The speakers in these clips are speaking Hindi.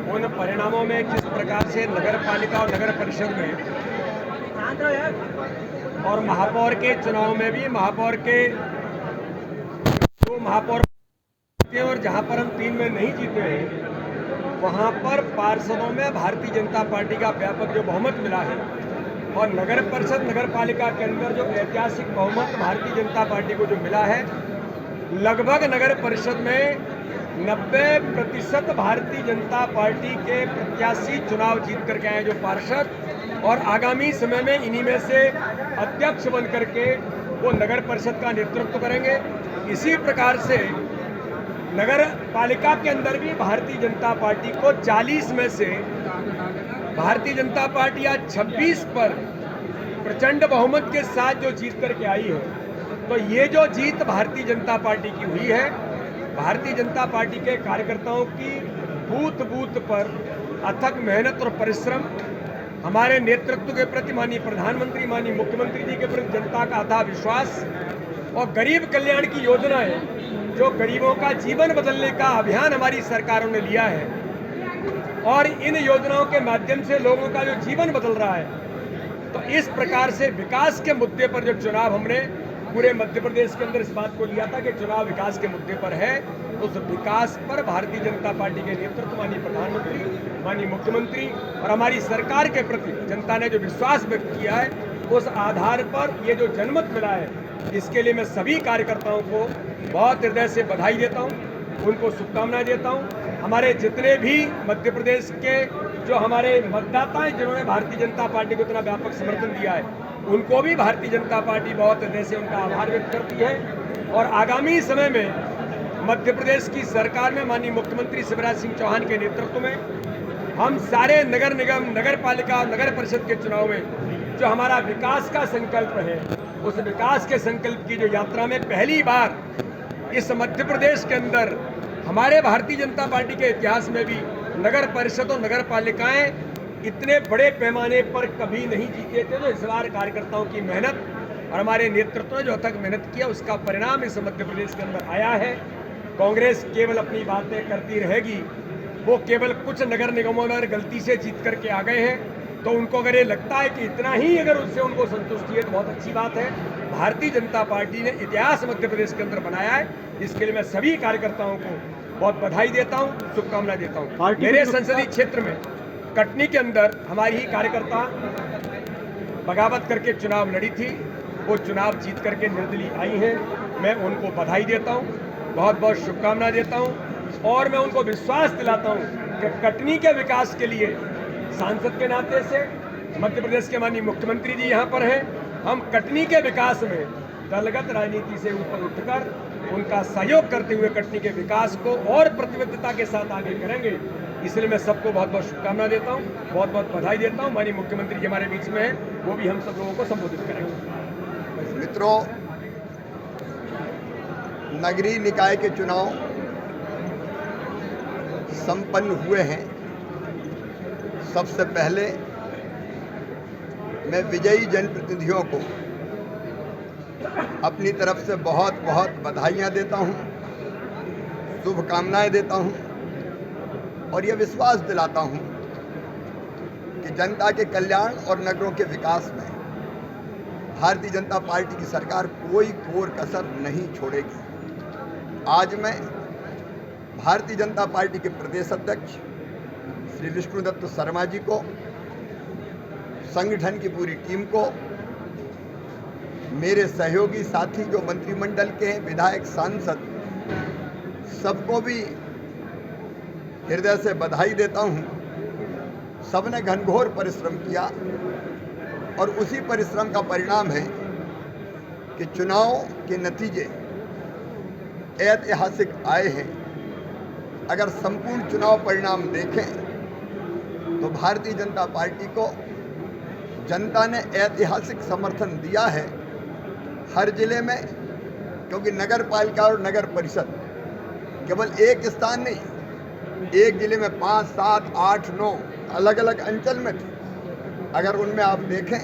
उन परिणामों में जिस प्रकार से नगर पालिका और नगर परिषद में और महापौर के चुनाव में भी महापौर के 2 महापौर के और जहां पर हम 3 में नहीं जीते हैं वहां पर पार्षदों में भारतीय जनता पार्टी का व्यापक जो बहुमत मिला है और नगर परिषद नगर पालिका के अंदर जो ऐतिहासिक बहुमत भारतीय जनता पार्टी को जो मिला है, लगभग नगर परिषद में 90% भारतीय जनता पार्टी के प्रत्याशी चुनाव जीत करके आए जो पार्षद, और आगामी समय में इन्हीं में से अध्यक्ष बन करके वो नगर परिषद का नेतृत्व करेंगे। इसी प्रकार से नगर पालिका के अंदर भी भारतीय जनता पार्टी को 40 में से भारतीय जनता पार्टी आज 26 पर प्रचंड बहुमत के साथ जो जीत करके आई है, तो ये जो जीत भारतीय जनता पार्टी की हुई है, भारतीय जनता पार्टी के कार्यकर्ताओं की बूथ बूथ पर अथक मेहनत और परिश्रम, हमारे नेतृत्व के प्रति माननीय प्रधानमंत्री माननीय मुख्यमंत्री जी के प्रति जनता का अथाह विश्वास और गरीब कल्याण की योजनाएं जो गरीबों का जीवन बदलने का अभियान हमारी सरकारों ने लिया है और इन योजनाओं के माध्यम से लोगों का जो जीवन बदल रहा है, तो इस प्रकार से विकास के मुद्दे पर जो चुनाव हमने पूरे मध्य प्रदेश के अंदर इस बात को लिया था कि चुनाव विकास के मुद्दे पर है, तो उस विकास पर भारतीय जनता पार्टी के नेतृत्व माननीय प्रधानमंत्री माननीय मुख्यमंत्री और हमारी सरकार के प्रति जनता ने जो विश्वास व्यक्त किया है, उस आधार पर ये जो जनमत मिला है, इसके लिए मैं सभी कार्यकर्ताओं को बहुत हृदय से बधाई देता हूँ, उनको शुभकामनाएं देता हूँ। हमारे जितने भी मध्य प्रदेश के जो हमारे मतदाता हैं जिन्होंने भारतीय जनता पार्टी को इतना व्यापक समर्थन दिया है, उनको भी भारतीय जनता पार्टी बहुत हृदय से उनका आभार व्यक्त करती है। और आगामी समय में मध्य प्रदेश की सरकार में माननीय मुख्यमंत्री शिवराज सिंह चौहान के नेतृत्व में हम सारे नगर निगम नगर पालिका और नगर परिषद के चुनाव में जो हमारा विकास का संकल्प है, उस विकास के संकल्प की जो यात्रा में पहली बार इस मध्य प्रदेश के अंदर हमारे भारतीय जनता पार्टी के इतिहास में भी नगर परिषद और नगर पालिकाएं इतने बड़े पैमाने पर कभी नहीं जीते थे। तो इस बार कार्यकर्ताओं की मेहनत और हमारे नेतृत्व ने जो अथक मेहनत किया, उसका परिणाम इस मध्य प्रदेश के अंदर आया है। कांग्रेस केवल अपनी बातें करती रहेगी, वो केवल कुछ नगर निगमों में गलती से जीत करके आ गए हैं, तो उनको अगर ये लगता है कि इतना ही अगर उससे उनको संतुष्टि है तो बहुत अच्छी बात है। भारतीय जनता पार्टी ने इतिहास मध्य प्रदेश के अंदर बनाया है, इसके लिए मैं सभी कार्यकर्ताओं को बहुत बधाई देता हूँ, शुभकामनाएं देता हूँ। मेरे संसदीय क्षेत्र में कटनी के अंदर हमारी ही कार्यकर्ता बगावत करके चुनाव लड़ी थी, वो चुनाव जीत करके निर्दलीय आई हैं, मैं उनको बधाई देता हूँ, बहुत बहुत शुभकामनाएं देता हूँ और मैं उनको विश्वास दिलाता हूँ कि कटनी के विकास के लिए सांसद के नाते से मध्य प्रदेश के माननीय मुख्यमंत्री जी यहाँ पर हैं, हम कटनी के विकास में दलगत राजनीति से ऊपर उठकर उनका सहयोग करते हुए कटनी के विकास को और प्रतिबद्धता के साथ आगे करेंगे। इसलिए मैं सबको बहुत बहुत शुभकामना देता हूँ, बहुत बहुत बधाई देता हूँ। माननीय मुख्यमंत्री जी हमारे बीच में हैं, वो भी हम सब लोगों को संबोधित करेंगे। मित्रों, नगरीय निकाय के चुनाव संपन्न हुए हैं। सबसे पहले मैं विजयी जनप्रतिनिधियों को अपनी तरफ से बहुत बहुत बधाइयाँ देता हूँ, शुभकामनाएं देता हूँ और यह विश्वास दिलाता हूँ कि जनता के कल्याण और नगरों के विकास में भारतीय जनता पार्टी की सरकार कोई कोर कसर नहीं छोड़ेगी। आज मैं भारतीय जनता पार्टी के प्रदेश अध्यक्ष श्री विष्णुदत्त शर्मा जी को, संगठन की पूरी टीम को, मेरे सहयोगी साथी जो मंत्रिमंडल के हैं, विधायक, सांसद, सबको भी हृदय से बधाई देता हूं। सबने घनघोर परिश्रम किया और उसी परिश्रम का परिणाम है कि चुनाव के नतीजे ऐतिहासिक आए हैं। अगर संपूर्ण चुनाव परिणाम देखें तो भारतीय जनता पार्टी को जनता ने ऐतिहासिक समर्थन दिया है हर जिले में, क्योंकि नगर पालिका और नगर परिषद केवल एक स्थान नहीं, एक जिले में 5, 7, 8, 9 अलग अलग अंचल में थे। अगर उनमें आप देखें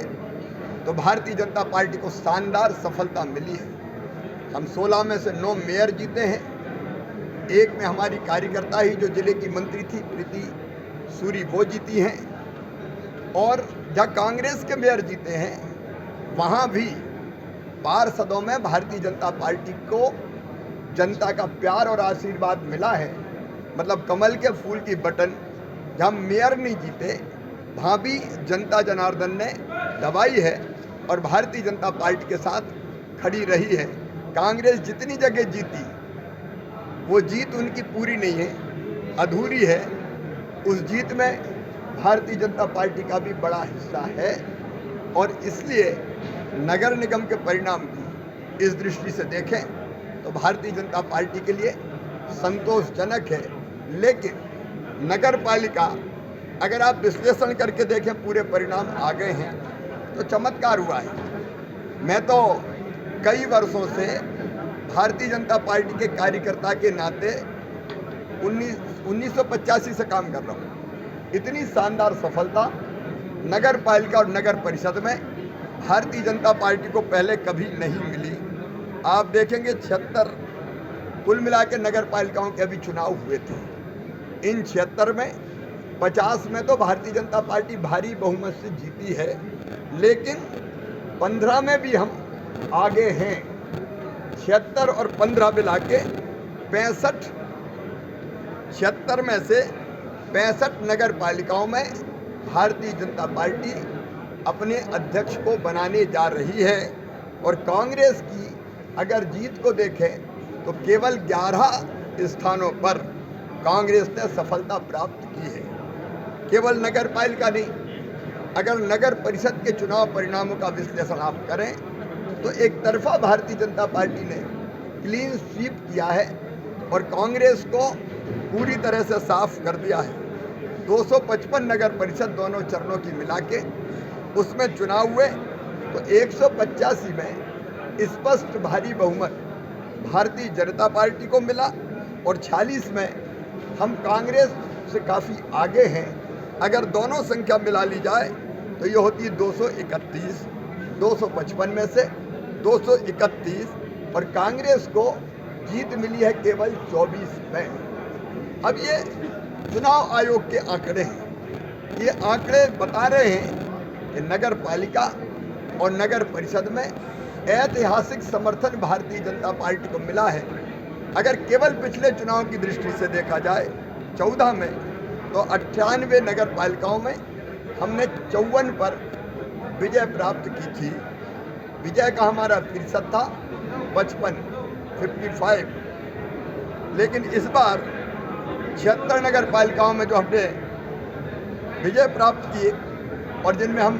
तो भारतीय जनता पार्टी को शानदार सफलता मिली है। हम 16 में से 9 मेयर जीते हैं। एक में हमारी कार्यकर्ता ही जो जिले की मंत्री थी प्रीति सूरी वो जीती हैं, और जहाँ कांग्रेस के मेयर जीते हैं वहाँ भी पार्षदों में भारतीय जनता पार्टी को जनता का प्यार और आशीर्वाद मिला है। मतलब कमल के फूल की बटन जहाँ मेयर नहीं जीते वहाँ भी जनता जनार्दन ने दबाई है और भारतीय जनता पार्टी के साथ खड़ी रही है। कांग्रेस जितनी जगह जीती वो जीत उनकी पूरी नहीं है, अधूरी है। उस जीत में भारतीय जनता पार्टी का भी बड़ा हिस्सा है, और इसलिए नगर निगम के परिणाम की इस दृष्टि से देखें तो भारतीय जनता पार्टी के लिए संतोषजनक है। लेकिन नगर पालिका अगर आप विश्लेषण करके देखें पूरे परिणाम आ गए हैं तो चमत्कार हुआ है। मैं तो कई वर्षों से भारतीय जनता पार्टी के कार्यकर्ता के नाते 1985 से काम कर रहा हूँ। इतनी शानदार सफलता नगर पालिका और नगर परिषद में भारतीय जनता पार्टी को पहले कभी नहीं मिली। आप देखेंगे 76 कुल मिला के नगर पालिकाओं के अभी चुनाव हुए थे। इन 76 में 50 में तो भारतीय जनता पार्टी भारी बहुमत से जीती है, लेकिन 15 में भी हम आगे हैं। 76 और 15 मिला के 65, 76 में से 65 नगर पालिकाओं में भारतीय जनता पार्टी अपने अध्यक्ष को बनाने जा रही है। और कांग्रेस की अगर जीत को देखें तो केवल 11 स्थानों पर कांग्रेस ने सफलता प्राप्त की है। केवल नगर पालिका नहीं, अगर नगर परिषद के चुनाव परिणामों का विश्लेषण आप करें तो एक तरफा भारतीय जनता पार्टी ने क्लीन स्वीप किया है और कांग्रेस को पूरी तरह से साफ कर दिया है। 255 नगर परिषद दोनों चरणों की मिला के उसमें चुनाव हुए तो 185 में स्पष्ट भारी बहुमत भारतीय जनता पार्टी को मिला और 46 में हम कांग्रेस से काफ़ी आगे हैं। अगर दोनों संख्या मिला ली जाए तो ये होती है 231, 255 में से 231, और कांग्रेस को जीत मिली है केवल 24 में। अब ये चुनाव आयोग के आंकड़े हैं, ये आंकड़े बता रहे हैं कि नगर पालिका और नगर परिषद में ऐतिहासिक समर्थन भारतीय जनता पार्टी को मिला है। अगर केवल पिछले चुनाव की दृष्टि से देखा जाए 14 में तो 98 नगर पालिकाओं में हमने 54 पर विजय प्राप्त की थी। विजय का हमारा प्रतिशत था 55, लेकिन इस बार 76 नगर पालिकाओं में जो हमने विजय प्राप्त किए और जिनमें हम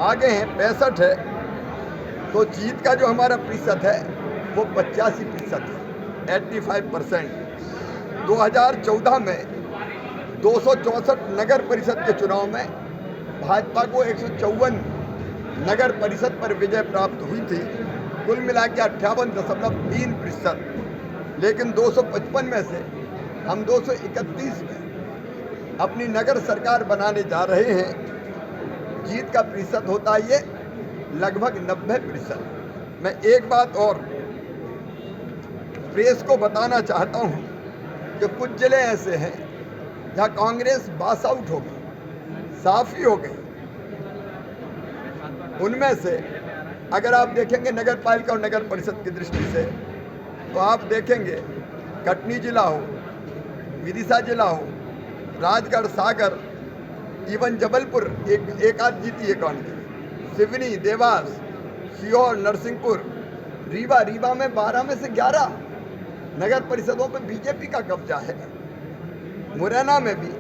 आगे हैं 65 है, तो जीत का जो हमारा प्रतिशत है वो 85% है, 85%। 2014 में 264 नगर परिषद के चुनाव में भाजपा को 154 नगर परिषद पर विजय प्राप्त हुई थी, कुल मिला के 58.3%। लेकिन 255 में से हम 231 में अपनी नगर सरकार बनाने जा रहे हैं। जीत का प्रतिशत होता है ये लगभग 90%। मैं एक बात और प्रेस को बताना चाहता हूँ कि कुछ जिले ऐसे हैं जहाँ कांग्रेस पास आउट हो गई, साफ ही हो गई। उनमें से अगर आप देखेंगे नगर पालिका और नगर परिषद की दृष्टि से तो आप देखेंगे कटनी जिला हो, विदिशा जिला हो, राजगढ़, सागर, इवन जबलपुर एक आध जीती है कांग्रेस, सिवनी, देवास, सीहोर, नरसिंहपुर, रीवा में 12 में से 11 नगर परिषदों पर बीजेपी का कब्जा है। मुरैना में भी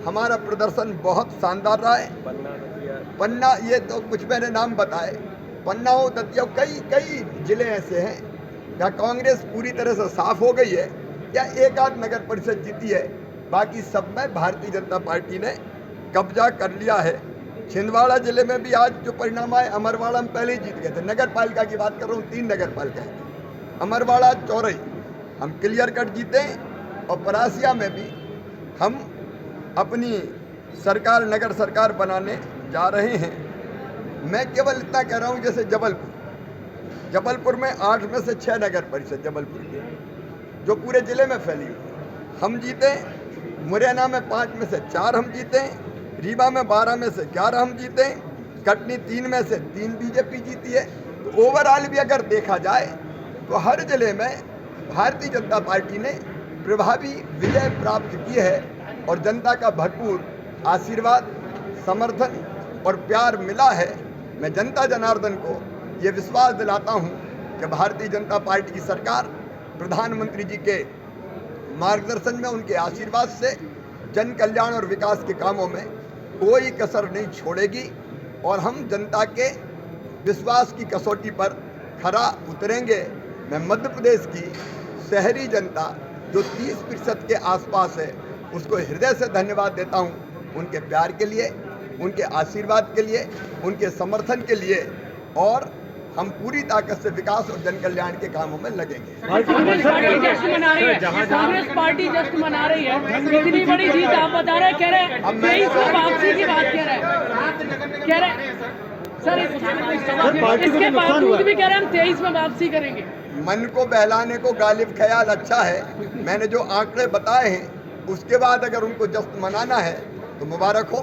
हमारा प्रदर्शन बहुत शानदार रहा है। पन्ना, ये तो कुछ मैंने नाम बताए, पन्ना हो, दतिया, कई जिले ऐसे हैं जहाँ कांग्रेस पूरी तरह से साफ हो गई है या एक आध नगर परिषद जीती है, बाकी सब में भारतीय जनता पार्टी ने कब्जा कर लिया है। छिंदवाड़ा जिले में भी आज जो परिणाम आए, अमरवाड़ा में पहले ही जीत गए थे। नगर पालिका की बात कर रहा हूँ, 3 नगर पालिका है, अमरवाड़ा, चौरई हम क्लियर कट जीते, और परासिया में भी हम अपनी सरकार, नगर सरकार बनाने जा रहे हैं। मैं केवल इतना कह रहा हूँ, जैसे जबलपुर में 8 में से 6 नगर परिषद जबलपुर की जो पूरे ज़िले में फैली हुई, हम जीते मुरैना में 5 में से 4 हम जीते, रीवा में 12 में से 11 हम जीते, कटनी 3 में से 3 बीजेपी जीती है। तो ओवरऑल भी अगर देखा जाए तो हर जिले में भारतीय जनता पार्टी ने प्रभावी विजय प्राप्त की है और जनता का भरपूर आशीर्वाद, समर्थन और प्यार मिला है। मैं जनता जनार्दन को ये विश्वास दिलाता हूँ कि भारतीय जनता पार्टी की सरकार प्रधानमंत्री जी के मार्गदर्शन में, उनके आशीर्वाद से जन कल्याण और विकास के कामों में कोई कसर नहीं छोड़ेगी और हम जनता के विश्वास की कसौटी पर खरा उतरेंगे। मैं मध्य प्रदेश की शहरी जनता जो 30% के आसपास है उसको हृदय से धन्यवाद देता हूँ, उनके प्यार के लिए, उनके आशीर्वाद के लिए, उनके समर्थन के लिए, और हम पूरी ताकत से विकास और जन कल्याण के कामों में लगेंगे। कांग्रेस पार्टी जश्न मना रही है, कांग्रेस पार्टी जश्न मना रही है, इतनी बड़ी जीत आप बता रहे, कह रहे 23 में वापसी की बात कह रहे सर, इसके बावजूद भी कह रहे हम 23 में वापसी करेंगे। मन को बहलाने को गालिब ख्याल अच्छा है। मैंने जो आंकड़े बताए हैं उसके बाद अगर उनको जश्न मनाना है तो मुबारक हो।